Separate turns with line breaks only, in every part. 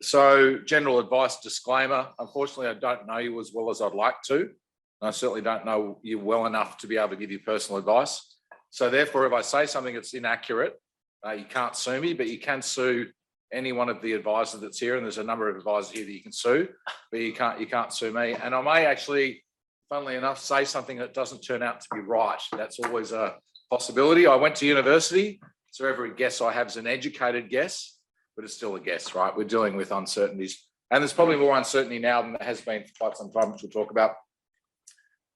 So general advice disclaimer, unfortunately, I don't know you as well as I'd like to. And I certainly don't know you well enough to be able to give you personal advice. So therefore, if I say something that's inaccurate, you can't sue me, but you can sue any one of the advisors that's here. And there's a number of advisors here that you can sue, but you can't sue me. And I may actually, funnily enough, say something that doesn't turn out to be right. That's always a possibility. I went to university, so every guess I have is an educated guess, but it's still a guess, right? We're dealing with uncertainties. And there's probably more uncertainty now than there has been for quite some time, which we'll talk about.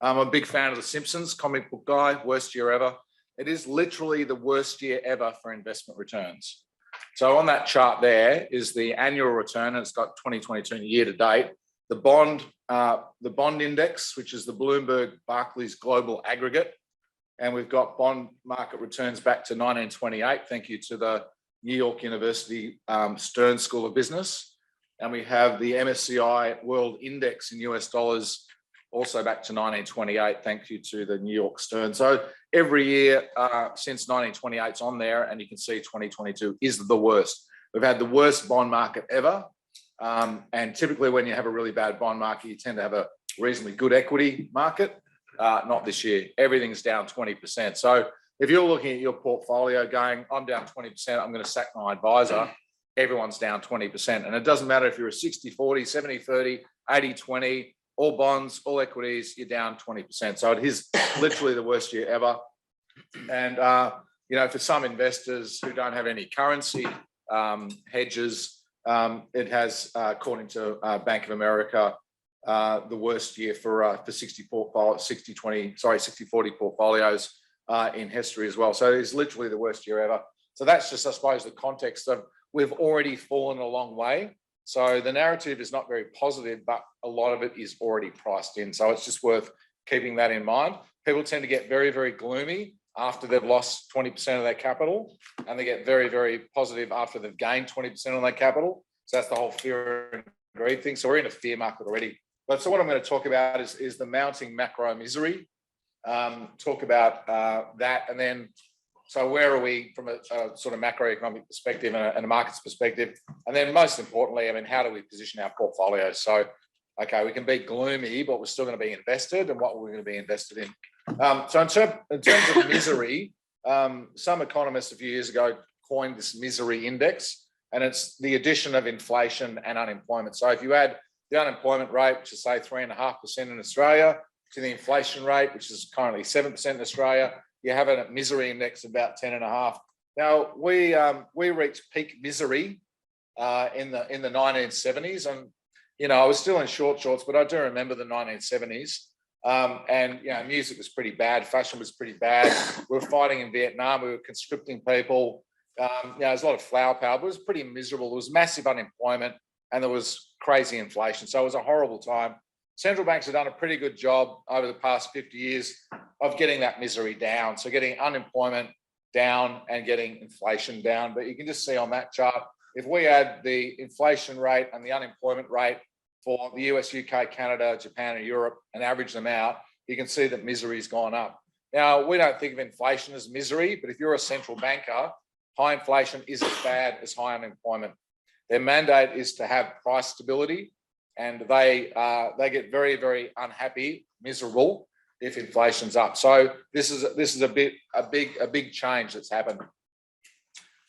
I'm a big fan of The Simpsons, comic book guy, worst year ever. It is literally the worst year ever for investment returns. So on that chart there is the annual return, and it's got 2022 year to date. The bond index, which is the Bloomberg Barclays Global Aggregate, and we've got bond market returns back to 1928. Thank you to the New York University Stern School of Business. And we have the MSCI World Index in US dollars, also back to 1928. Thank you to the New York Stern. So every year since 1928 is on there, and you can see 2022 is the worst. We've had the worst bond market ever. And typically when you have a really bad bond market, you tend to have a reasonably good equity market. Not this year. Everything's down 20%. So if you're looking at your portfolio going, I'm down 20%, I'm going to sack my advisor, everyone's down 20%. And it doesn't matter if you're a 60-40, 70-30, 80-20, all bonds, all equities, you're down 20%. So it is literally the worst year ever. And, for some investors who don't have any currency hedges, it has, according to Bank of America, the worst year for 60-40 portfolios in history as well. So it is literally the worst year ever. So that's just, I suppose, the context of we've already fallen a long way. So the narrative is not very positive, but a lot of it is already priced in. So it's just worth keeping that in mind. People tend to get very, very gloomy after they've lost 20% of their capital, and they get very, very positive after they've gained 20% of their capital. So that's the whole fear and greed thing. So we're in a fear market already. But so what I'm going to talk about is the mounting macro misery. Talk about that, and then so where are we from a sort of macroeconomic perspective and a markets perspective, and then most importantly, I mean, how do we position our portfolios? So, okay, we can be gloomy, but we're still going to be invested, and what we're going to be invested in. So in terms of misery, some economists a few years ago coined this misery index, and it's the addition of inflation and unemployment. So if you add the unemployment rate, which is say 3.5% in Australia, to the inflation rate, which is currently 7% in Australia, you have a misery index of about 10.5. Now we reached peak misery in the 1970s, and I was still in short shorts, but I do remember the 1970s. And music was pretty bad, fashion was pretty bad. We were fighting in Vietnam, we were conscripting people. There's a lot of flower power, but it was pretty miserable. There was massive unemployment, and there was crazy inflation. So it was a horrible time. Central banks have done a pretty good job over the past 50 years of getting that misery down. So getting unemployment down and getting inflation down. But you can just see on that chart, if we add the inflation rate and the unemployment rate for the US, UK, Canada, Japan, and Europe and average them out, you can see that misery's gone up. Now, we don't think of inflation as misery, but if you're a central banker, high inflation is as bad as high unemployment. Their mandate is to have price stability, and they get very, very unhappy, miserable if inflation's up. So this is a big change that's happened.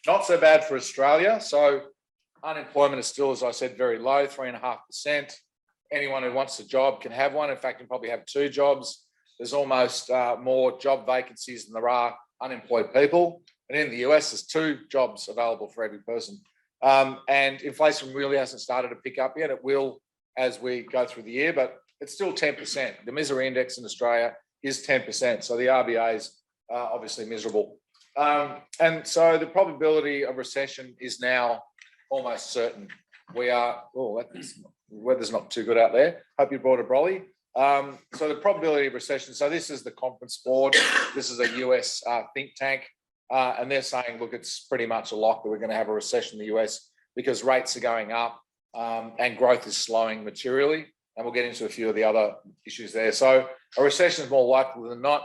Not so bad for Australia. So unemployment is still, as I said, very low, 3.5%. Anyone who wants a job can have one. In fact, you can probably have two jobs. There's almost more job vacancies than there are unemployed people. And in the US, there's 2 jobs available for every person. And inflation really hasn't started to pick up yet. It will as we go through the year, but it's still 10%. The misery index in Australia is 10%. So the RBA is obviously miserable. And so the probability of recession is now almost certain. We are, the weather's not too good out there. Hope you brought a brolly. So the probability of recession, so this is the Conference Board. This is a US think tank. And they're saying, look, it's pretty much a lock that we're going to have a recession in the US because rates are going up and growth is slowing materially. And we'll get into a few of the other issues there. So a recession is more likely than not.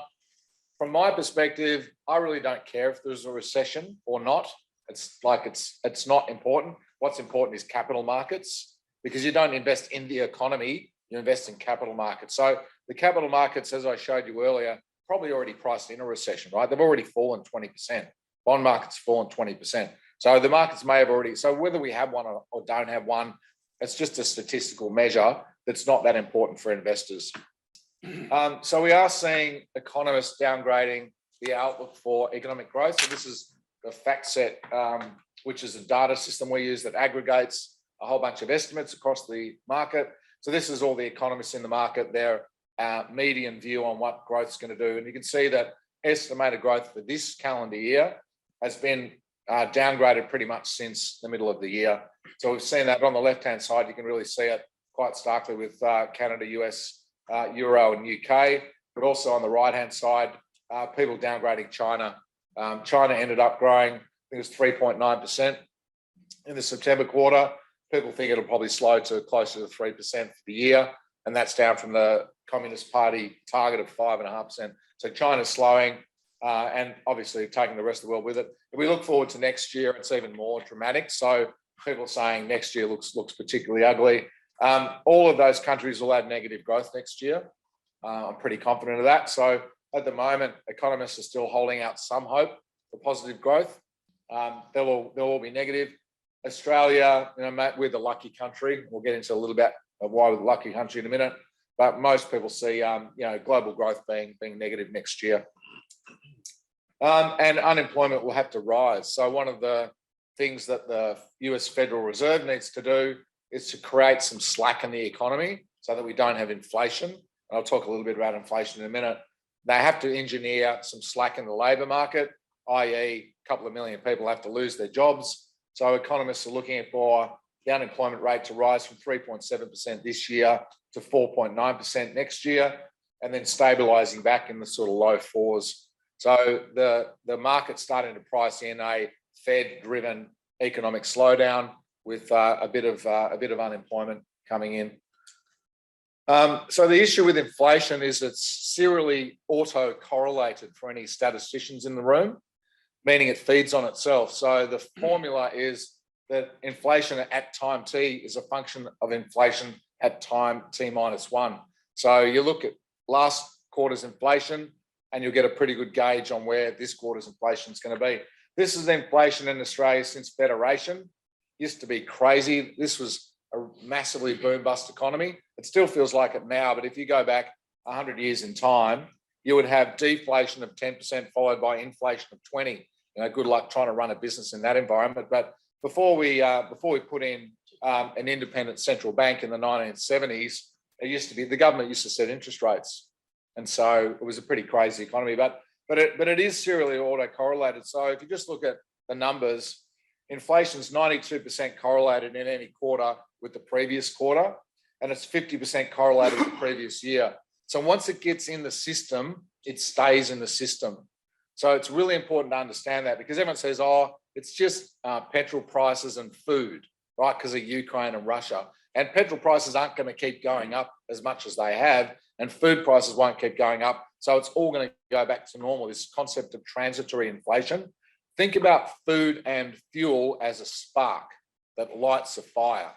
From my perspective, I really don't care if there's a recession or not. It's not important. what's important is capital markets, because you don't invest in the economy, you invest in capital markets. So the capital markets, as I showed you earlier, probably already priced in a recession, right? They've already fallen 20%. Bond markets fallen 20%. So the markets may have already, so whether we have one or don't have one, it's just a statistical measure that's not that important for investors. So we are seeing economists downgrading the outlook for economic growth. So this is the FactSet, which is a data system we use that aggregates a whole bunch of estimates across the market. So this is all the economists in the market, their median view on what growth is going to do. And you can see that estimated growth for this calendar year has been downgraded pretty much since the middle of the year. So we've seen that on the left-hand side. You can really see it quite starkly with Canada, US, Euro and UK, but also on the right-hand side, people downgrading China. China ended up growing, I think it was 3.9% in the September quarter. People think it'll probably slow to closer to 3% for the year, and that's down from the Communist Party target of 5.5%. So China's slowing, and obviously taking the rest of the world with it. If we look forward to next year, it's even more dramatic. So people are saying next year looks particularly ugly. All of those countries will have negative growth next year. I'm pretty confident of that. So at the moment, economists are still holding out some hope for positive growth. They'll all be negative. Australia, we're the lucky country. We'll get into a little bit of why we're the lucky country in a minute. But most people see, global growth being negative next year. And unemployment will have to rise. So one of the things that the US Federal Reserve needs to do is to create some slack in the economy so that we don't have inflation. And I'll talk a little bit about inflation in a minute. They have to engineer some slack in the labour market, i.e. a couple of million people have to lose their jobs. So economists are looking for the unemployment rate to rise from 3.7% this year to 4.9% next year, and then stabilising back in the sort of low fours. So the market's starting to price in a Fed-driven economic slowdown with a bit of unemployment coming in. So the issue with inflation is it's serially auto-correlated for any statisticians in the room, meaning it feeds on itself. So the formula is that inflation at time t is a function of inflation at time t-1. So you look at last quarter's inflation and you'll get a pretty good gauge on where this quarter's inflation is going to be. This is inflation in Australia since Federation. Used to be crazy. This was a massively boom-bust economy. It still feels like it now, but if you go back 100 years in time, you would have deflation of 10% followed by inflation of 20. Good luck trying to run a business in that environment. But before we put in an independent central bank in the 1970s, the government used to set interest rates, and so it was a pretty crazy economy. But it is serially auto-correlated. So if you just look at the numbers, inflation's 92% correlated in any quarter with the previous quarter, and it's 50% correlated with the previous year. So once it gets in the system, it stays in the system. So it's really important to understand that, because everyone says, oh, it's just petrol prices and food, right, because of Ukraine and Russia. And petrol prices aren't going to keep going up as much as they have, and food prices won't keep going up. So it's all going to go back to normal, this concept of transitory inflation. Think about food and fuel as a spark that lights a fire.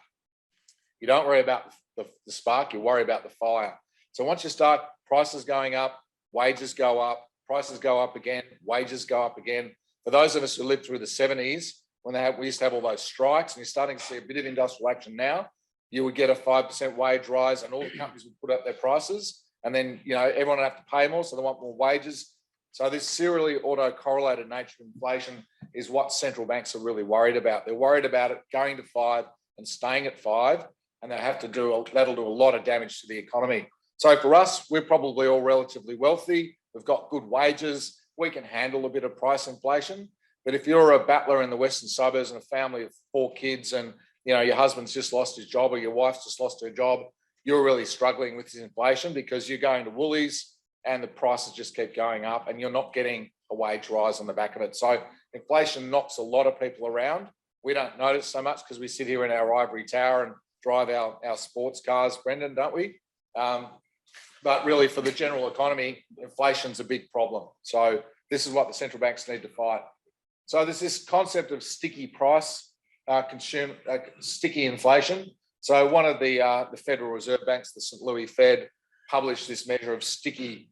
You don't worry about the spark, you worry about the fire. So once you start prices going up, wages go up, prices go up again, wages go up again. For those of us who lived through the 70s, when we used to have all those strikes, and you're starting to see a bit of industrial action now, you would get a 5% wage rise and all the companies would put up their prices, and then everyone would have to pay more, so they want more wages. So this serially auto-correlated nature of inflation is what central banks are really worried about. They're worried about it going to 5 and staying at 5, and that'll do a lot of damage to the economy. So for us, we're probably all relatively wealthy. We've got good wages. We can handle a bit of price inflation. But if you're a battler in the western suburbs and a family of 4 kids, and your husband's just lost his job or your wife's just lost her job, you're really struggling with this inflation because you're going to Woolies and the prices just keep going up and you're not getting a wage rise on the back of it. So inflation knocks a lot of people around. We don't notice so much because we sit here in our ivory tower and drive our sports cars, Brendan, don't we? But really for the general economy, inflation's a big problem. So this is what the central banks need to fight. So there's this concept of sticky price sticky inflation. So one of the Federal Reserve banks, the St. Louis Fed, published this measure of sticky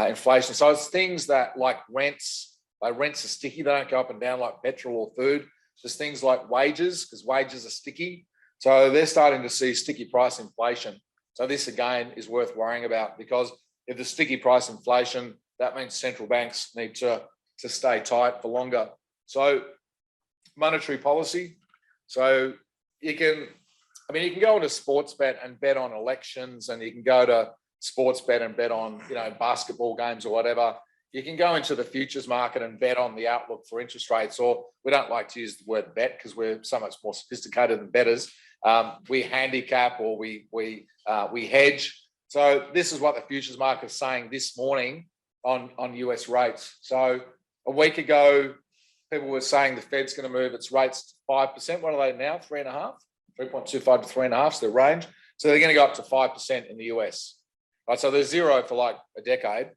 inflation. So it's things that like rents, rents are sticky. They don't go up and down like petrol or food. There's things like wages, because wages are sticky. So they're starting to see sticky price inflation. So this again is worth worrying about, because if the sticky price inflation, that means central banks need to stay tight for longer. So monetary policy. So you can go into Sportsbet and bet on elections, and you can go to Sportsbet and bet on, basketball games or whatever. You can go into the futures market and bet on the outlook for interest rates, or we don't like to use the word bet because we're so much more sophisticated than bettors. We handicap, or we hedge. So this is what the futures market is saying this morning on US rates. So a week ago, people were saying the Fed's going to move its rates to 5%. What are they now? 3.5, 3.25 to 3.5, so the range. So they're going to go up to 5% in the US. Right, so there's zero for like a decade.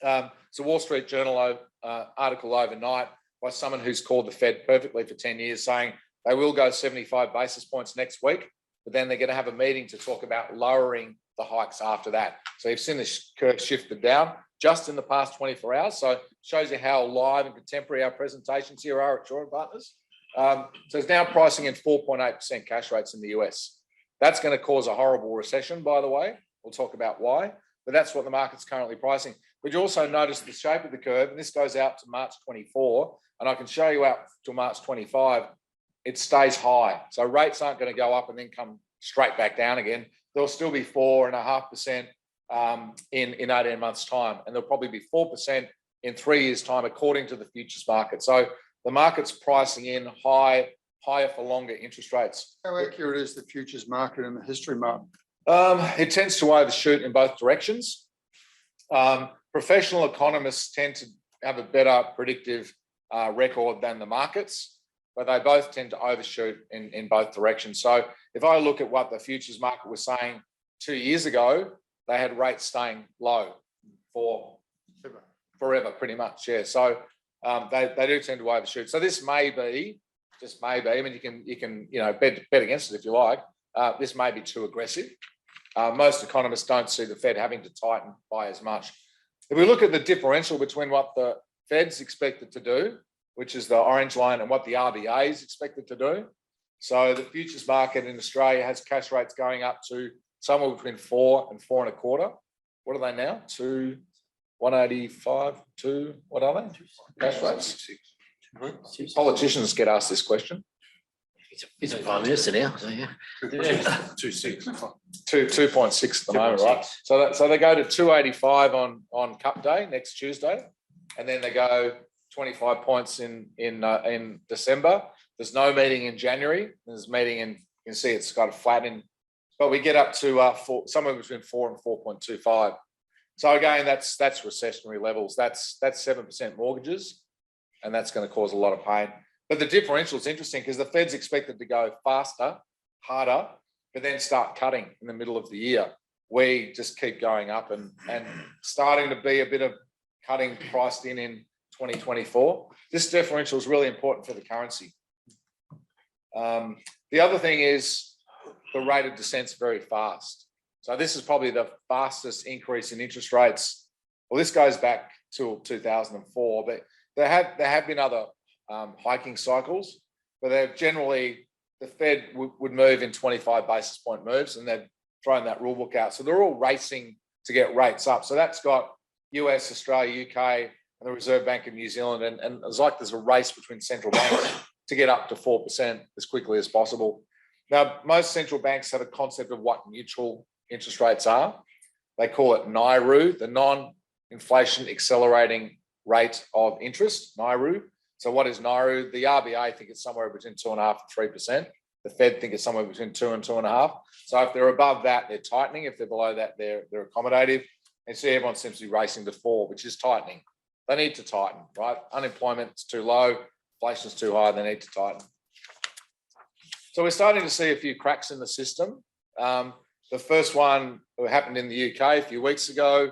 So Wall Street Journal article overnight by someone who's called the Fed perfectly for 10 years, saying they will go 75 basis points next week, but then they're going to have a meeting to talk about lowering the hikes after that. So you've seen this curve shifted down just in the past 24 hours. So it shows you how live and contemporary our presentations here are at Shore & Partners. So it's now pricing in 4.8% cash rates in the US. That's going to cause a horrible recession, by the way. We'll talk about why, but that's what the market's currently pricing. But you also notice the shape of the curve, and this goes out to March 24, and I can show you out to March 25. It stays high. So rates aren't going to go up and then come straight back down again. There'll still be 4.5% in 18 months' time, and there'll probably be 4% in 3 years' time, according to the futures market. So the market's pricing in higher for longer interest rates.
How accurate is the futures market and the history market?
It tends to overshoot in both directions. Professional economists tend to have a better predictive record than the markets, but they both tend to overshoot in both directions. So if I look at what the futures market was saying 2 years ago, they had rates staying low for forever, pretty much. Yeah. So they do tend to overshoot. So this may be, just maybe, I mean, you can bet against it if you like. This may be too aggressive. Most economists don't see the Fed having to tighten by as much. If we look at the differential between what the Fed's expected to do, which is the orange line, and what the RBA is expected to do. So the futures market in Australia has cash rates going up to somewhere between 4 and 4.25. What are they now? 185, 2, what are they? Cash rates? Politicians get asked this question.
He's a prime minister now, so yeah.
2.6 at the moment, right? So they go to 285 on Cup Day next Tuesday, and then they go 25 points in December. There's no meeting in January. There's a meeting in, you can see it's got a flat in, but we get up to somewhere between 4 and 4.25. So again, that's recessionary levels. That's 7% mortgages, and that's going to cause a lot of pain. But the differential is interesting because the Fed's expected to go faster, harder, but then start cutting in the middle of the year. We just keep going up and starting to be a bit of cutting priced in 2024. This differential is really important for the currency. The other thing is the rate of descent's very fast. So this is probably the fastest increase in interest rates. Well, this goes back to 2004, but there have been other hiking cycles, but they've generally, the Fed would move in 25 basis point moves, and they've thrown that rule book out. So they're all racing to get rates up. So that's got US, Australia, UK, and the Reserve Bank of New Zealand. And it's like there's a race between central banks to get up to 4% as quickly as possible. Now, most central banks have a concept of what neutral interest rates are. They call it NIRU, the non-inflation accelerating rate of interest, NIRU. So what is NIRU? The RBA think it's somewhere between 2.5% and 3%. The Fed think it's somewhere between 2 and 2.5. So if they're above that, they're tightening. If they're below that, they're accommodative. And so everyone seems to be racing to 4, which is tightening. They need to tighten, right? Unemployment's too low, inflation's too high, they need to tighten. So we're starting to see a few cracks in the system. The first one happened in the UK a few weeks ago.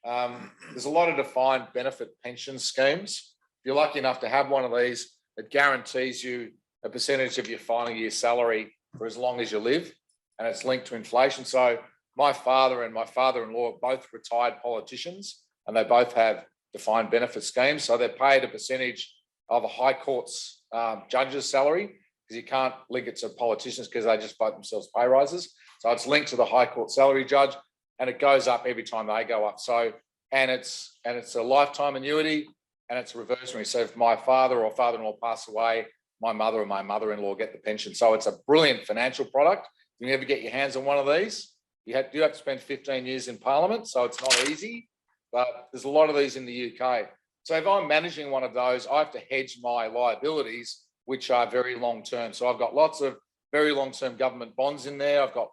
There's a lot of defined benefit pension schemes. If you're lucky enough to have one of these, it guarantees you a percentage of your final year salary for as long as you live, and it's linked to inflation. So my father and my father-in-law are both retired politicians, and they both have defined benefit schemes. So they're paid a percentage of a high court's judge's salary, because you can't link it to politicians because they just vote themselves pay rises. So it's linked to the high court salary judge, and it goes up every time they go up. So, and it's a lifetime annuity, and it's reversionary. So if my father or father-in-law pass away, my mother or my mother-in-law get the pension. So it's a brilliant financial product. If you ever get your hands on one of these, you have to spend 15 years in Parliament, so it's not easy, but there's a lot of these in the UK. So if I'm managing one of those, I have to hedge my liabilities, which are very long-term. So I've got lots of very long-term government bonds in there. I've got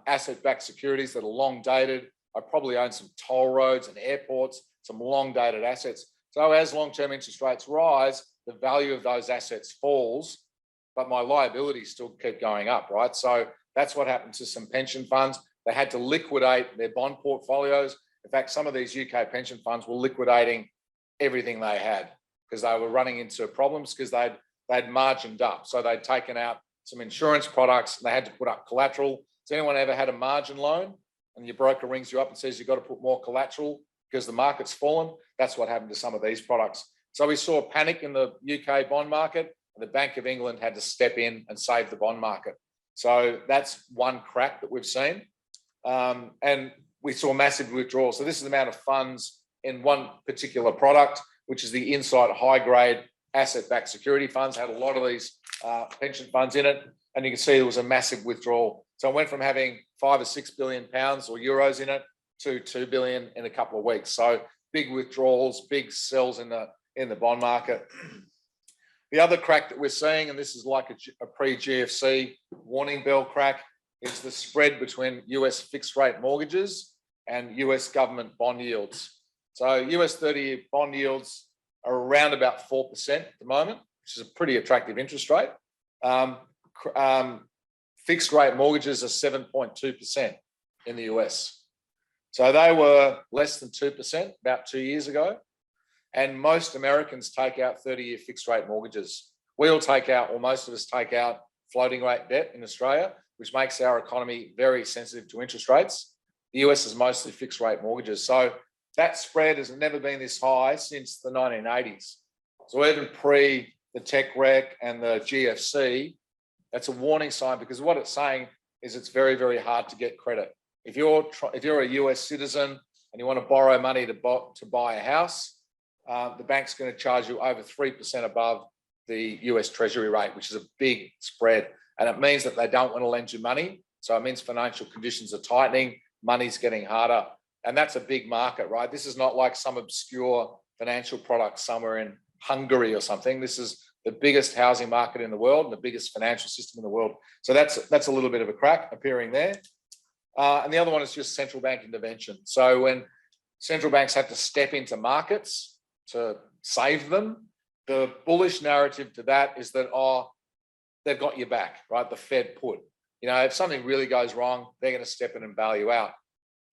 asset-backed securities that are long-dated. I probably own some toll roads and airports, some long-dated assets. So as long-term interest rates rise, the value of those assets falls, but my liabilities still keep going up, right? So that's what happened to some pension funds. They had to liquidate their bond portfolios. In fact, some of these UK pension funds were liquidating everything they had because they were running into problems because they'd margined up. So they'd taken out some insurance products and they had to put up collateral. Has anyone ever had a margin loan and your broker rings you up and says you've got to put more collateral because the market's fallen? That's what happened to some of these products. So we saw panic in the UK bond market, and the Bank of England had to step in and save the bond market. So that's one crack that we've seen. And we saw massive withdrawal. So this is the amount of funds in one particular product, which is the Insight high grade asset-backed security funds, had a lot of these pension funds in it. And you can see there was a massive withdrawal. So it went from having 5 or 6 billion pounds or euros in it to 2 billion in a couple of weeks. So big withdrawals, big sells in the bond market. The other crack that we're seeing, and this is like a pre-GFC warning bell crack, is the spread between US fixed rate mortgages and US government bond yields. So US 30-year bond yields are around about 4% at the moment, which is a pretty attractive interest rate. Fixed rate mortgages are 7.2% in the US. So they were less than 2% about 2 years ago. And most Americans take out 30-year fixed rate mortgages. We all take out, or most of us take out, floating rate debt in Australia, which makes our economy very sensitive to interest rates. The US is mostly fixed rate mortgages. So that spread has never been this high since the 1980s. So even pre the tech wreck and the GFC, that's a warning sign, because what it's saying is it's very, very hard to get credit. If you're a US citizen and you want to borrow money to buy a house, the bank's going to charge you over 3% above the US Treasury rate, which is a big spread. And it means that they don't want to lend you money. So it means financial conditions are tightening, money's getting harder. And that's a big market, right? This is not like some obscure financial product somewhere in Hungary or something. This is the biggest housing market in the world and the biggest financial system in the world. So that's a little bit of a crack appearing there. And the other one is just central bank intervention. So when central banks have to step into markets to save them, the bullish narrative to that is that, they've got your back, right? The Fed put. If something really goes wrong, they're going to step in and bail you out.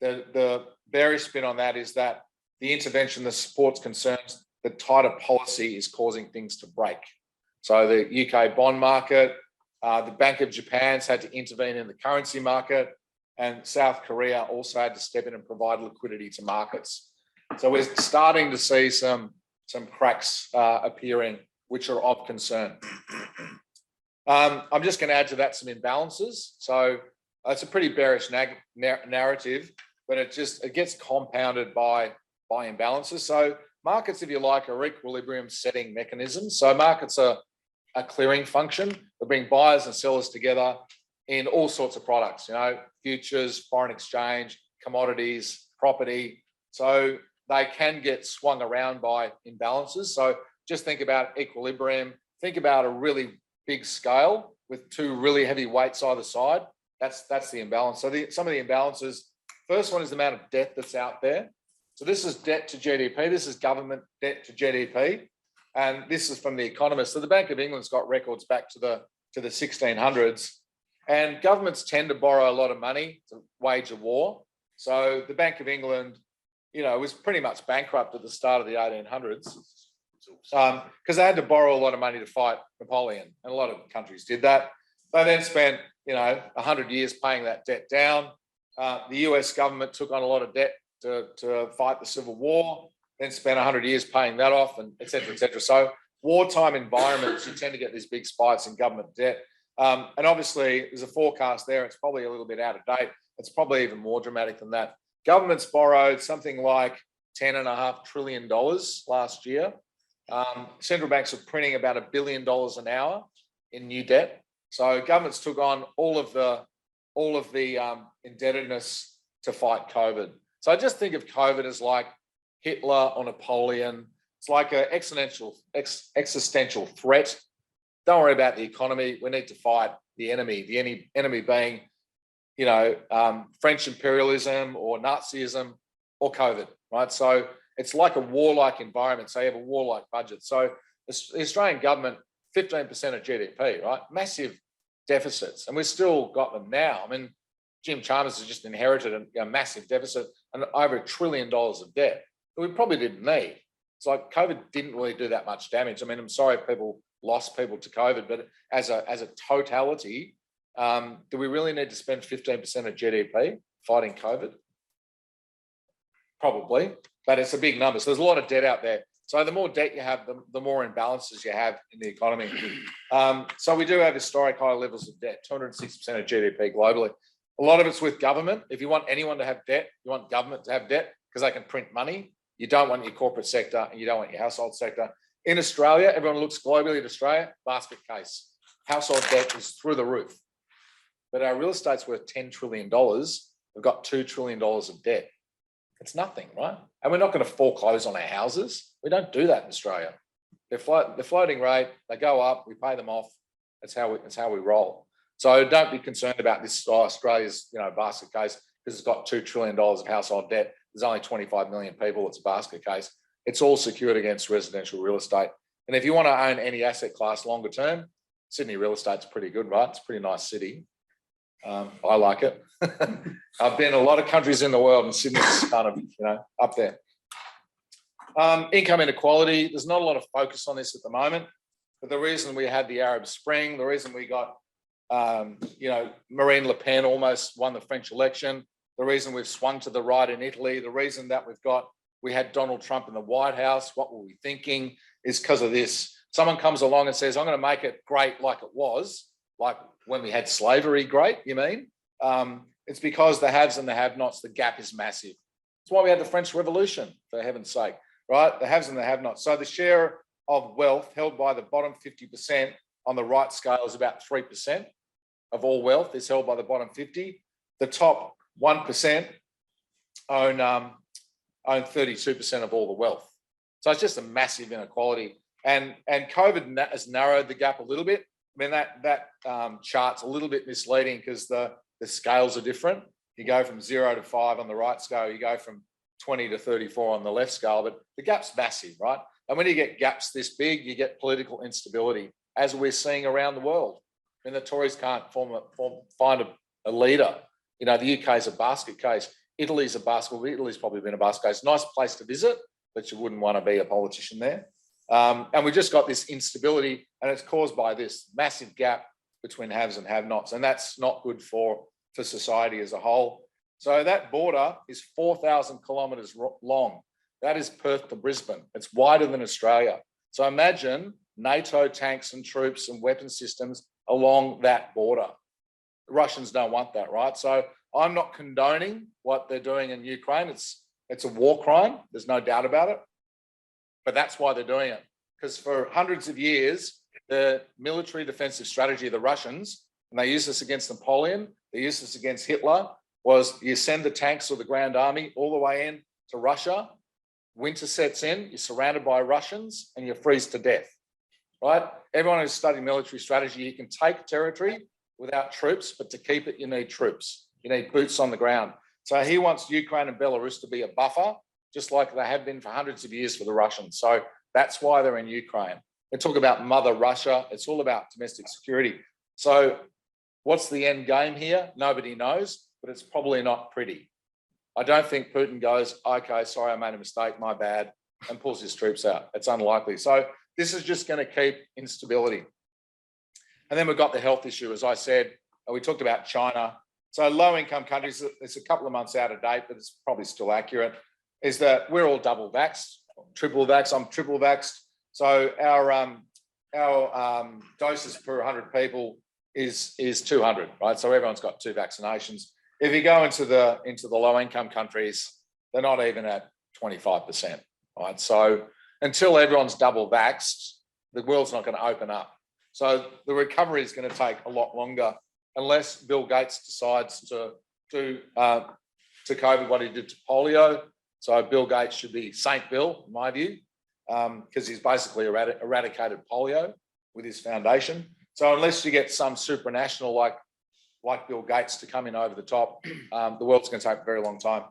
The bearish spin on that is that the intervention, the support's concerns, the tighter policy is causing things to break. So the UK bond market, the Bank of Japan's had to intervene in the currency market, and South Korea also had to step in and provide liquidity to markets. So we're starting to see some cracks appearing, which are of concern. I'm just going to add to that some imbalances. So it's a pretty bearish narrative, but it gets compounded by imbalances. So markets, if you like, are equilibrium setting mechanisms. So markets are a clearing function. They bring buyers and sellers together in all sorts of products, futures, foreign exchange, commodities, property. So they can get swung around by imbalances. So just think about equilibrium. Think about a really big scale with two really heavy weights either side. That's the imbalance. So some of the imbalances, first one is the amount of debt that's out there. So this is debt to GDP. This is government debt to GDP. And this is from The Economist. So the Bank of England's got records back to the 1600s. And governments tend to borrow a lot of money to wage a war. So the Bank of England, was pretty much bankrupt at the start of the 1800s. because they had to borrow a lot of money to fight Napoleon, and a lot of countries did that. They then spent, 100 years paying that debt down. The US government took on a lot of debt to fight the Civil War, then spent 100 years paying that off, and et cetera, et cetera. So wartime environments, you tend to get these big spikes in government debt. And obviously, there's a forecast there. It's probably a little bit out of date. It's probably even more dramatic than that. Governments borrowed something like $10.5 trillion last year. Central banks are printing about $1 billion an hour in new debt. So governments took on all of the indebtedness to fight COVID. So I just think of COVID as like Hitler or Napoleon. It's like an existential threat. Don't worry about the economy. We need to fight the enemy. The enemy being, French imperialism or Nazism or COVID, right? So it's like a warlike environment. So you have a warlike budget. So the Australian government, 15% of GDP, right? Massive deficits, and we've still got them now. I mean, Jim Chalmers has just inherited a massive deficit and over $1 trillion of debt that we probably didn't need. It's like COVID didn't really do that much damage. I mean, I'm sorry people lost people to COVID, but as a totality, do we really need to spend 15% of GDP fighting COVID? Probably, but it's a big number. So there's a lot of debt out there. So the more debt you have, the more imbalances you have in the economy. So we do have historic high levels of debt, 260% of GDP globally. A lot of it's with government. If you want anyone to have debt, you want government to have debt because they can print money. You don't want your corporate sector and you don't want your household sector. In Australia, everyone looks globally at Australia, basket case. Household debt is through the roof. But our real estate's worth $10 trillion. We've got $2 trillion of debt. It's nothing, right? And we're not going to foreclose on our houses. We don't do that in Australia. They're floating rate, they go up, we pay them off. That's how we roll. So don't be concerned about this Australia's basket case because it's got $2 trillion of household debt. There's only 25 million people. It's a basket case. It's all secured against residential real estate. And if you want to own any asset class longer term, Sydney real estate's pretty good, right? It's a pretty nice city. I like it. I've been in a lot of countries in the world and Sydney's kind of, up there. Income inequality, there's not a lot of focus on this at the moment, but the reason we had the Arab Spring, the reason we got, Marine Le Pen almost won the French election, the reason we've swung to the right in Italy, the reason that we had Donald Trump in the White House, what were we thinking, is because of this. Someone comes along and says, I'm going to make it great like it was, like when we had slavery great, you mean? It's because the haves and the have-nots, the gap is massive. That's why we had the French Revolution, for heaven's sake, right? The haves and the have-nots. So the share of wealth held by the bottom 50% on the right scale is about 3% of all wealth is held by the bottom 50. The top 1% own 32% of all the wealth. So it's just a massive inequality. And COVID has narrowed the gap a little bit. I mean, that chart's a little bit misleading because the scales are different. You go from 0 to 5 on the right scale, you go from 20 to 34 on the left scale, but the gap's massive, right? And when you get gaps this big, you get political instability, as we're seeing around the world. I mean, the Tories can't find a leader. The UK is a basket case. Italy's probably been a basket case. Nice place to visit, but you wouldn't want to be a politician there. And we just got this instability, and it's caused by this massive gap between haves and have-nots, and that's not good for society as a whole. So that border is 4,000 kilometres long. That is Perth to Brisbane. It's wider than Australia. So imagine NATO tanks and troops and weapon systems along that border. The Russians don't want that, right? So I'm not condoning what they're doing in Ukraine. It's a war crime. There's no doubt about it. But that's why they're doing it. Because for hundreds of years, the military defensive strategy of the Russians, and they used this against Napoleon, they used this against Hitler, was you send the tanks or the ground army all the way in to Russia, winter sets in, you're surrounded by Russians, and you freeze to death, right? Everyone who's studied military strategy, you can take territory without troops, but to keep it, you need troops. You need boots on the ground. So he wants Ukraine and Belarus to be a buffer, just like they have been for hundreds of years for the Russians. So that's why they're in Ukraine. They talk about Mother Russia. It's all about domestic security. So what's the end game here? Nobody knows, but it's probably not pretty. I don't think Putin goes, okay, sorry, I made a mistake, my bad. and pulls his troops out. It's unlikely. So this is just going to keep instability. And then we've got the health issue, as I said. We talked about China. So low-income countries, it's a couple of months out of date, but it's probably still accurate, is that we're all double vaxxed, triple vaxxed. I'm triple vaxxed. So our doses per 100 people is 200, right? So everyone's got 2 vaccinations. If you go into the low-income countries, they're not even at 25%, right? So until everyone's double vaxxed, the world's not going to open up. So the recovery is going to take a lot longer unless Bill Gates decides to do to COVID what he did to polio. So Bill Gates should be Saint Bill, in my view, because he's basically eradicated polio with his foundation. So unless you get some supranational like Bill Gates to come in over the top, the world's going to take a very long time.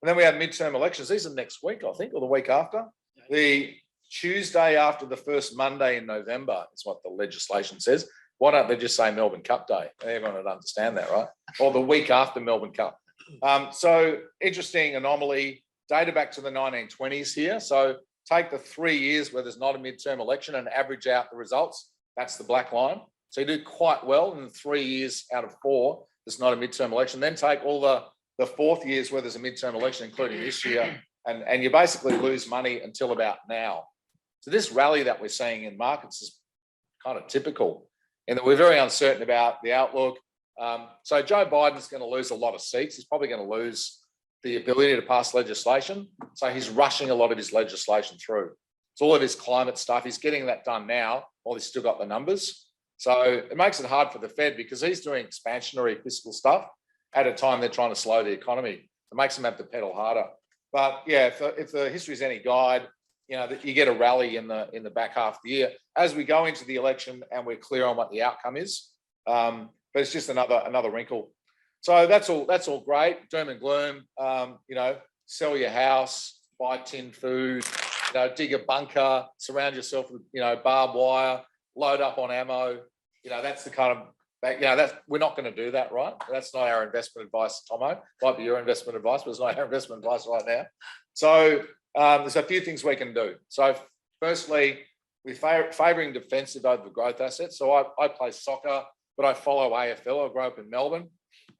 And then we have midterm elections. These are next week, I think, or the week after. The Tuesday after the first Monday in November is what the legislation says. Why don't they just say Melbourne Cup Day? Everyone would understand that, right? Or the week after Melbourne Cup. So interesting anomaly, data back to the 1920s here. So take the 3 years where there's not a midterm election and average out the results. That's the black line. So you do quite well in the 3 years out of 4, there's not a midterm election. Then take all the 4th years where there's a midterm election, including this year, and you basically lose money until about now. So this rally that we're seeing in markets is kind of typical in that we're very uncertain about the outlook. So Joe Biden's going to lose a lot of seats. He's probably going to lose the ability to pass legislation. So he's rushing a lot of his legislation through. It's all of his climate stuff. He's getting that done now while he's still got the numbers. So it makes it hard for the Fed because he's doing expansionary fiscal stuff at a time they're trying to slow the economy. It makes them have to pedal harder. But yeah, if the history is any guide, you know, that you get a rally in the back half of the year as we go into the election and we're clear on what the outcome is. But it's just another wrinkle. So that's all great. Doom and gloom. You know, sell your house, buy tin food, you know, dig a bunker, surround yourself with, you know, barbed wire, load up on ammo. You know, that's the kind of, you know, we're not going to do that, right? That's not our investment advice, Tomo. Might be your investment advice, but it's not our investment advice right now. So there's a few things we can do. So firstly, we're favouring defensive over growth assets. So I play soccer, but I follow AFL. I grew up in Melbourne.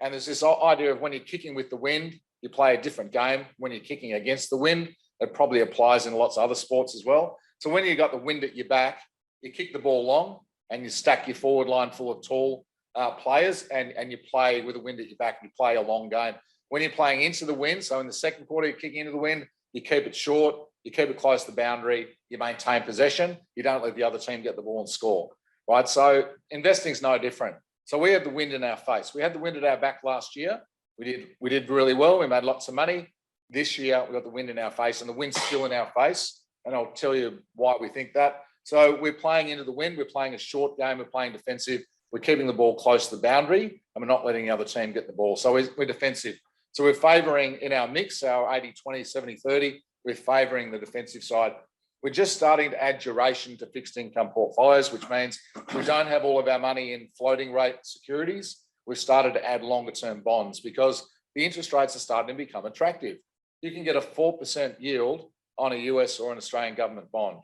And there's this idea of when you're kicking with the wind, you play a different game. When you're kicking against the wind, it probably applies in lots of other sports as well. So when you got the wind at your back, you kick the ball long and you stack your forward line full of tall players and you play with the wind at your back and you play a long game. When you're playing into the wind, so in the second quarter, you're kicking into the wind, you keep it short, you keep it close to the boundary, you maintain possession, you don't let the other team get the ball and score, right? So investing is no different. So we have the wind in our face. We had the wind at our back last year. We did really well. We made lots of money. This year, we got the wind in our face and the wind's still in our face. And I'll tell you why we think that. So we're playing into the wind. We're playing a short game. We're playing defensive. We're keeping the ball close to the boundary and we're not letting the other team get the ball. So we're defensive. So we're favouring in our mix, our 80-20, 70-30, we're favouring the defensive side. We're just starting to add duration to fixed income portfolios, which means we don't have all of our money in floating rate securities. We've started to add longer term bonds because the interest rates are starting to become attractive. You can get a 4% yield on a US or an Australian government bond,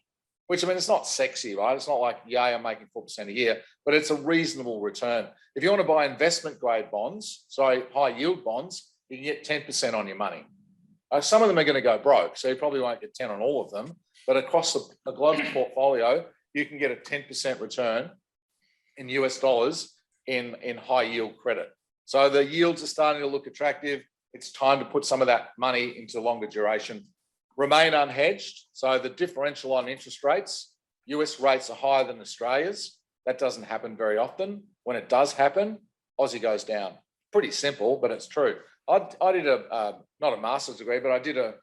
which, I mean, it's not sexy, right? It's not like, yay, I'm making 4% a year, but it's a reasonable return. If you want to buy investment grade bonds, so high yield bonds, you can get 10% on your money. Some of them are going to go broke, so you probably won't get 10 on all of them, but across a global portfolio, you can get a 10% return in US dollars in high yield credit. So the yields are starting to look attractive. It's time to put some of that money into longer duration. Remain unhedged. So the differential on interest rates, US rates are higher than Australia's. That doesn't happen very often. When it does happen, Aussie goes down. Pretty simple, but it's true. I did not a master's degree, but I did a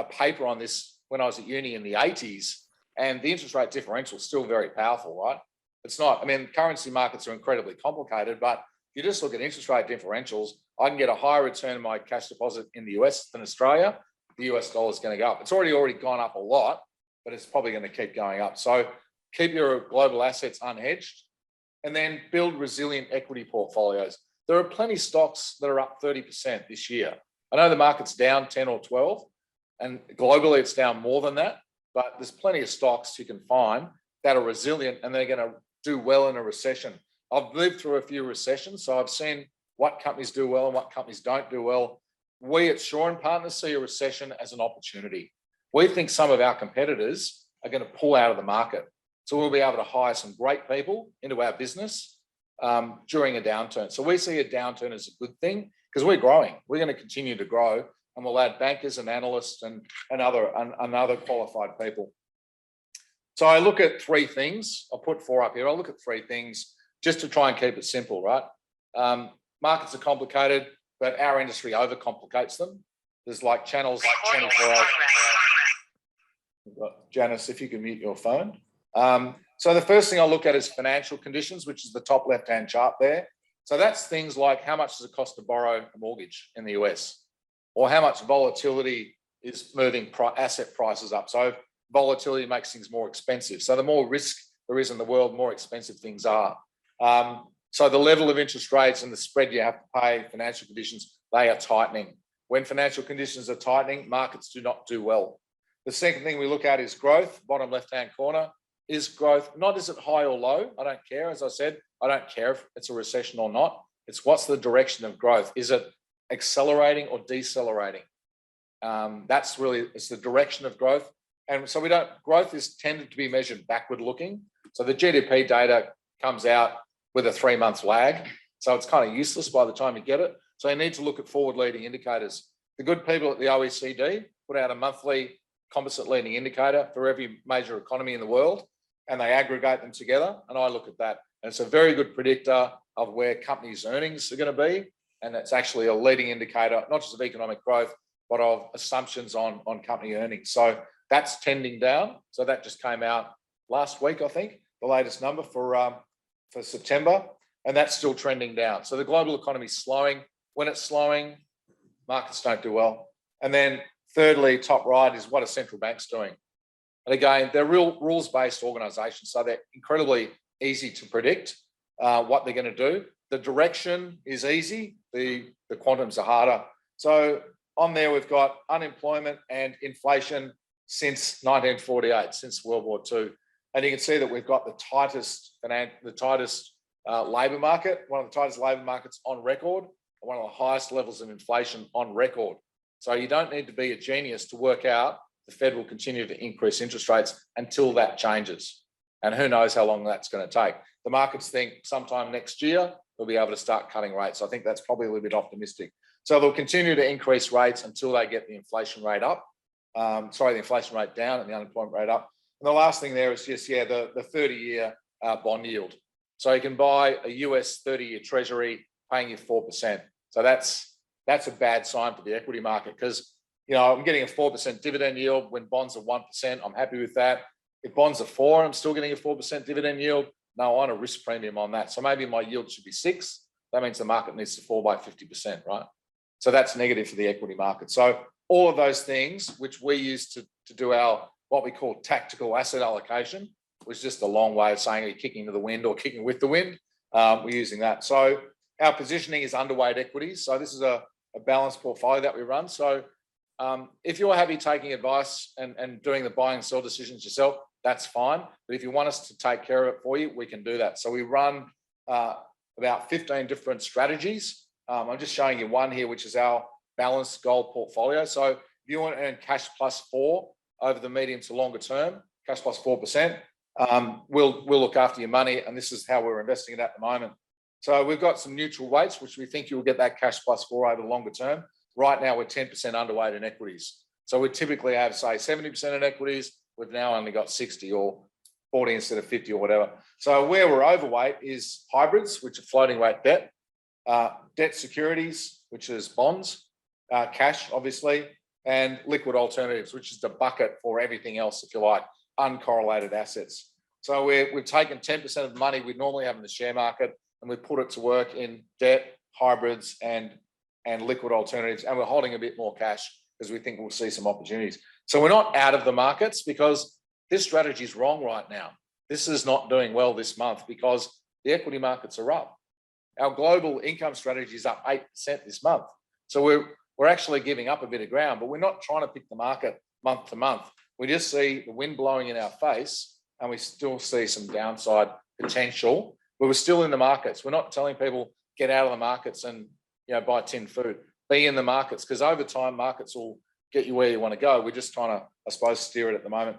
paper on this when I was at uni in the 80s, and the interest rate differential is still very powerful, right? It's not, I mean, currency markets are incredibly complicated, but if you just look at interest rate differentials, I can get a higher return in my cash deposit in the US than Australia. The US dollar is going to go up. It's already gone up a lot, but it's probably going to keep going up. So keep your global assets unhedged and then build resilient equity portfolios. There are plenty of stocks that are up 30% this year. I know the market's down 10 or 12, And globally, it's down more than that. But there's plenty of stocks you can find that are resilient and they're going to do well in a recession. I've lived through a few recessions, so I've seen what companies do well and what companies don't do well. We at Shaw and Partners see a recession as an opportunity. We think some of our competitors are going to pull out of the market. So we'll be able to hire some great people into our business during a downturn. So we see a downturn as a good thing because we're growing. We're going to continue to grow, and we'll add bankers and analysts and other qualified people. So I look at three things. I'll put four up here. I'll look at three things just to try and keep it simple, right? Markets are complicated, but our industry overcomplicates them. There's like channels like 24 hours. Janice, if you can mute your phone. So the first thing I'll look at is financial conditions, which is the top left-hand chart there. So that's things like how much does it cost to borrow a mortgage in the US, or how much volatility is moving asset prices up. So volatility makes things more expensive. So the more risk there is in the world, more expensive things are. So the level of interest rates and the spread you have to pay, financial conditions, they are tightening. When financial conditions are tightening, markets do not do well. The second thing we look at is growth, bottom left-hand corner. Is growth, not is it high or low? I don't care. As I said, I don't care if it's a recession or not. It's what's the direction of growth? Is it accelerating or decelerating? That's really, it's the direction of growth. And so growth is tended to be measured backward looking. So the GDP data comes out with a 3-month lag. So it's kind of useless by the time you get it. So you need to look at forward leading indicators. The good people at the OECD put out a monthly composite leading indicator for every major economy in the world, and they aggregate them together. And I look at that. And it's a very good predictor of where companies' earnings are going to be. And it's actually a leading indicator, not just of economic growth, but of assumptions on company earnings. So that's tending down. So that just came out last week, I think, the latest number for September, and that's still trending down. So the global economy is slowing. When it's slowing, markets don't do well. And then thirdly, top right is what are central banks doing? And again, they're real rules-based organizations, so they're incredibly easy to predict what they're going to do. The direction is easy, the quantums are harder. So on there, we've got unemployment and inflation since 1948, since World War II. And you can see that we've got the tightest labour market, one of the tightest labour markets on record, and one of the highest levels of inflation on record. So you don't need to be a genius to work out the Fed will continue to increase interest rates until that changes. And who knows how long that's going to take. The markets think sometime next year, they'll be able to start cutting rates. I think that's probably a little bit optimistic. So they'll continue to increase rates until they get the inflation rate up. The inflation rate down and the unemployment rate up. And the last thing there is just, the 30-year bond yield. So you can buy a US 30-year treasury paying you 4%. So that's a bad sign for the equity market because, I'm getting a 4% dividend yield when bonds are 1%. I'm happy with that. If bonds are 4%, I'm still getting a 4% dividend yield. No, I want a risk premium on that. So maybe my yield should be 6%. That means the market needs to fall by 50%, right? So that's negative for the equity market. So all of those things, which we use to do our, what we call tactical asset allocation, was just a long way of saying, are you kicking to the wind or kicking with the wind? We're using that. So our positioning is underweight equities. So this is a balanced portfolio that we run. So if you're happy taking advice and doing the buy and sell decisions yourself, that's fine. But if you want us to take care of it for you, we can do that. So we run about 15 different strategies. I'm just showing you one here, which is our balanced gold portfolio. So if you want to earn cash plus 4 over the medium to longer term, cash plus 4%, we'll look after your money. And this is how we're investing it at the moment. So we've got some neutral weights, which we think you'll get that cash plus 4 over the longer term. Right now, we're 10% underweight in equities. So we typically have, say, 70% in equities. We've now only got 60 or 40 instead of 50 or whatever. So where we're overweight is hybrids, which are floating rate debt, debt securities, which is bonds, cash, obviously, and liquid alternatives, which is the bucket for everything else, if you like, uncorrelated assets. So we've taken 10% of the money we normally have in the share market and we've put it to work in debt, hybrids, and liquid alternatives, and we're holding a bit more cash because we think we'll see some opportunities. So we're not out of the markets because this strategy is wrong right now. This is not doing well this month because the equity markets are up. Our global income strategy is up 8% this month. So we're we're actually giving up a bit of ground, but we're not trying to pick the market month to month. We just see the wind blowing in our face and we still see some downside potential, but we're still in the markets. We're not telling people get out of the markets and buy tin food. Be in the markets, because over time markets will get you where you want to go. We're just trying to, I suppose, steer it at the moment.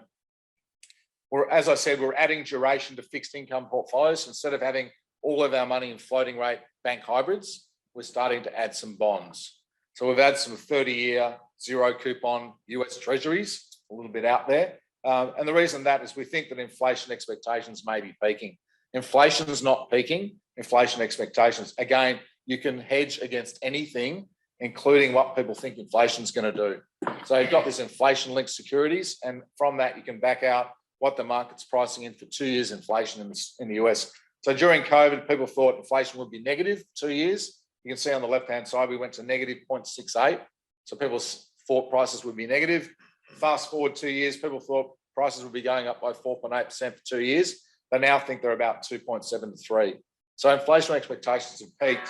As I said, we're adding duration to fixed income portfolios. Instead of having all of our money in floating rate bank hybrids, we're starting to add some bonds. So we've had some 30-year zero coupon US Treasuries, a little bit out there. And the reason that is we think that inflation expectations may be peaking. Inflation is not peaking, inflation expectations. Again, you can hedge against anything, including what people think inflation is going to do. So you've got this inflation-linked securities, and from that you can back out what the market's pricing in for 2 years inflation in the US. So during COVID, people thought inflation would be negative 2 years. You can see on the left-hand side, we went to negative 0.68. So people thought prices would be negative. Fast forward 2 years, people thought prices would be going up by 4.8% for 2 years. They now think they're about 2.7 to 3. So inflation expectations have peaked.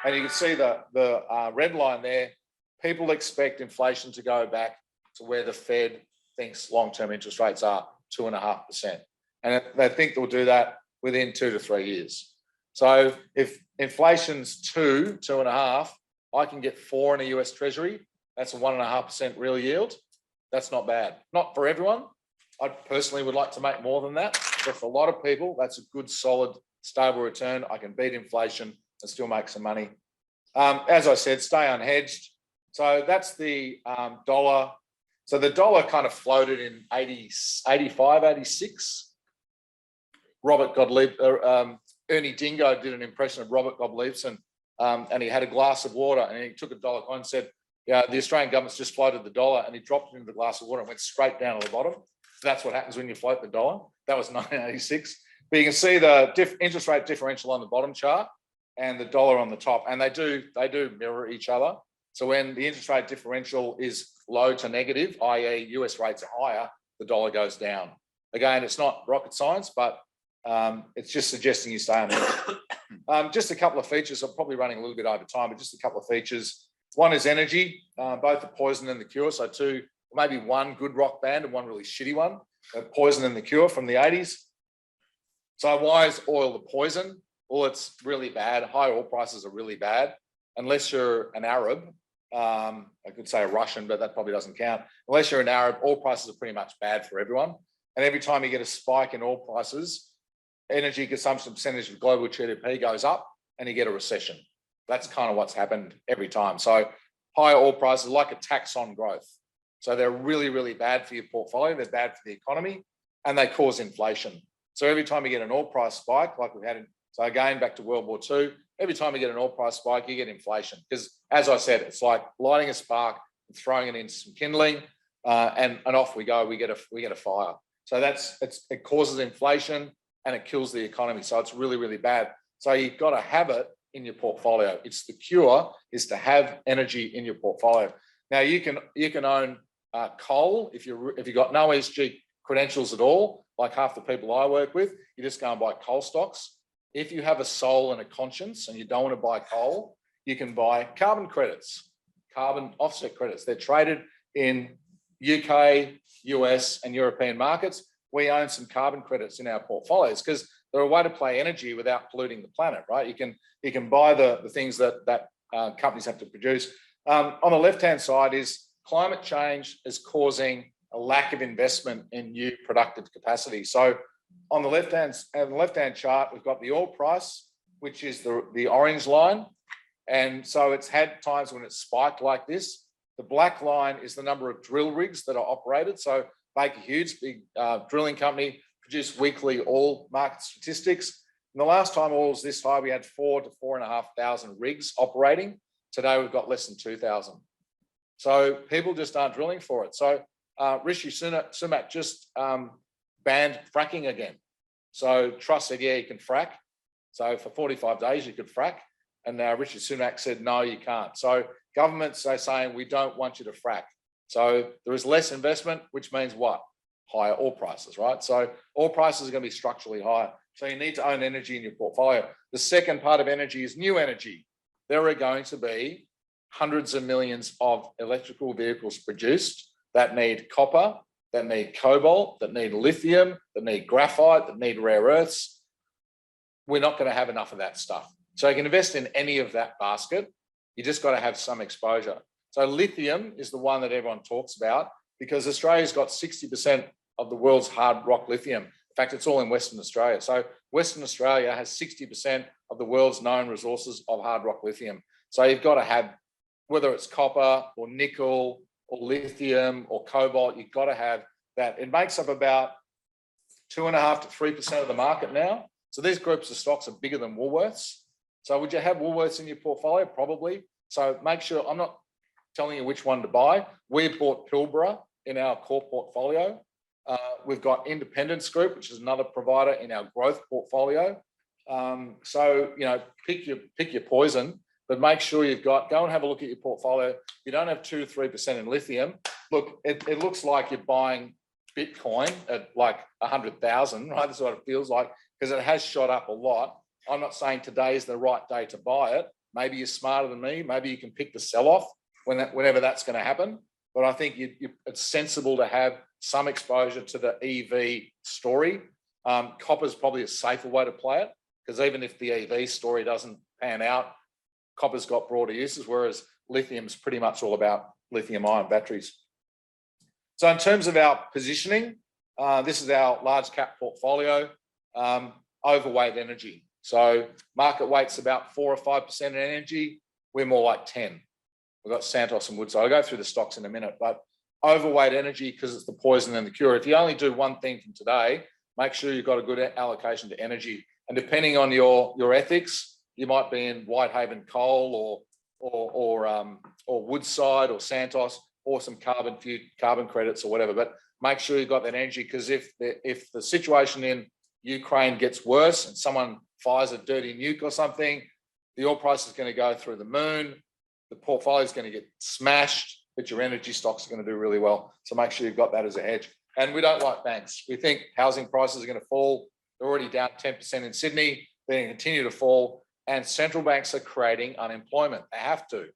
And you can see the red line there. People expect inflation to go back to where the Fed thinks long-term interest rates are, 2.5%. And they think they'll do that within 2 to 3 years. So if inflation's 2.5, I can get 4 in a US Treasury. That's a 1.5% real yield. That's not bad. Not for everyone. I personally would like to make more than that. But for a lot of people, that's a good, solid, stable return. I can beat inflation and still make some money. As I said, stay unhedged. So that's the dollar. So the dollar kind of floated in 85, 86. Robert Gottlieb, Ernie Dingo did an impression of Robert Gottliebson, and he had a glass of water and he took a dollar coin and said, yeah, the Australian government's just floated the dollar, and he dropped it into the glass of water and went straight down to the bottom. So that's what happens when you float the dollar. That was 1986. But you can see the interest rate differential on the bottom chart and the dollar on the top, and they do mirror each other. So when the interest rate differential is low to negative, i.e. US rates are higher, the dollar goes down. Again, it's not rocket science, but it's just suggesting you stay on it. Just a couple of features. I'm probably running a little bit over time, but just a couple of features. One is energy, both the poison and the cure. So two, maybe one good rock band and one really shitty one. Poison and the cure from the 80s. So why is oil the poison? Well, it's really bad. High oil prices are really bad. Unless you're an Arab, I could say a Russian, but that probably doesn't count. Unless you're an Arab, oil prices are pretty much bad for everyone. And every time you get a spike in oil prices, energy consumption percentage of global GDP goes up and you get a recession. That's kind of what's happened every time. So higher oil prices are like a tax on growth. So they're really, really bad for your portfolio. They're bad for the economy and they cause inflation. So every time you get an oil price spike, like we had, so again, back to World War II, every time you get an oil price spike, you get inflation. Because as I said, it's like lighting a spark, and throwing it into some kindling, and off we go. We get a fire. So it causes inflation and it kills the economy. So it's really, really bad. So you've got to have it in your portfolio. It's the cure is to have energy in your portfolio. Now you can own coal if you've got no ESG credentials at all. Like half the people I work with, you just go and buy coal stocks. If you have a soul and a conscience and you don't want to buy coal, you can buy carbon credits, carbon offset credits. They're traded in UK, US, and European markets. We own some carbon credits in our portfolios because they're a way to play energy without polluting the planet, right? You can buy the things that companies have to produce. On the left-hand side is climate change is causing a lack of investment in new productive capacity. So on the left-hand chart, we've got the oil price, which is the orange line. And so it's had times when it's spiked like this. The black line is the number of drill rigs that are operated. So Baker Hughes, big drilling company, produce weekly oil market statistics. And the last time oil was this high, we had 4,000 to 4,500 rigs operating. Today, we've got less than 2,000. So people just aren't drilling for it. So Rishi Sunak just banned fracking again. So Truss said, yeah, you can frack. So for 45 days, you could frack. And now Rishi Sunak said, no, you can't. So governments are saying, we don't want you to frack. So there is less investment, which means what? Higher oil prices, right? So oil prices are going to be structurally higher. So you need to own energy in your portfolio. The second part of energy is new energy. There are going to be hundreds of millions of electrical vehicles produced that need copper, that need cobalt, that need lithium, that need graphite, that need rare earths. We're not going to have enough of that stuff. So you can invest in any of that basket. You just got to have some exposure. So lithium is the one that everyone talks about because Australia's got 60% of the world's hard rock lithium. In fact, it's all in Western Australia. So Western Australia has 60% of the world's known resources of hard rock lithium. So you've got to have, whether it's copper or nickel or lithium or cobalt, you've got to have that. It makes up about 2.5 to 3% of the market now. So these groups of stocks are bigger than Woolworths. So would you have Woolworths in your portfolio? Probably. So make sure, I'm not telling you which one to buy. We've bought Pilbara in our core portfolio. We've got Independence Group, which is another provider in our growth portfolio. So, you know, pick your poison, but make sure you've got, go and have a look at your portfolio. If you don't have 2 to 3% in lithium, look, it looks like you're buying Bitcoin at like 100,000, right? That's what it feels like because it has shot up a lot. I'm not saying today is the right day to buy it. Maybe you're smarter than me. Maybe you can pick the sell-off whenever that's going to happen. But I think it's sensible to have some exposure to the EV story. Copper is probably a safer way to play it because even if the EV story doesn't pan out, copper's got broader uses, whereas lithium's pretty much all about lithium-ion batteries. So in terms of our positioning, this is our large cap portfolio, overweight energy. So market weight's about 4 or 5% in energy. We're more like 10. We've got Santos and Woodside. I'll go through the stocks in a minute, but overweight energy because it's the poison and the cure. If you only do one thing from today, make sure you've got a good allocation to energy. And depending on your ethics, you might be in Whitehaven Coal or Woodside or Santos or some carbon credits or whatever. But make sure you've got that energy because if the situation in Ukraine gets worse and someone fires a dirty nuke or something, the oil price is going to go through the moon. The portfolio is going to get smashed, but your energy stocks are going to do really well. So make sure you've got that as a hedge. And we don't like banks. We think housing prices are going to fall. They're already down 10% in Sydney. They're going to continue to fall. And central banks are creating unemployment. They have to.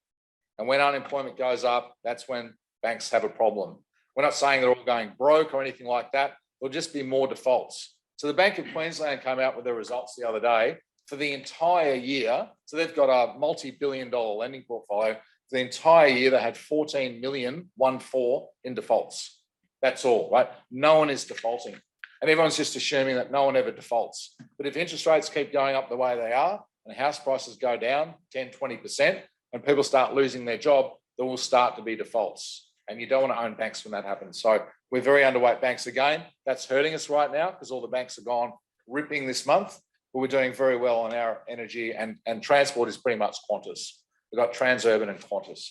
And when unemployment goes up, that's when banks have a problem. We're not saying they're all going broke or anything like that. There'll just be more defaults. So the Bank of Queensland came out with their results the other day for the entire year. So they've got a multi-billion-dollar lending portfolio. For the entire year, they had 14 million, 1-4 in defaults. That's all, right? No one is defaulting. And everyone's just assuming that no one ever defaults. But if interest rates keep going up the way they are and house prices go down 10, 20%, and people start losing their job, there will start to be defaults. And you don't want to own banks when that happens. So we're very underweight banks again. That's hurting us right now because all the banks are gone ripping this month. But we're doing very well on our energy and transport is pretty much Qantas. We've got Transurban and Qantas.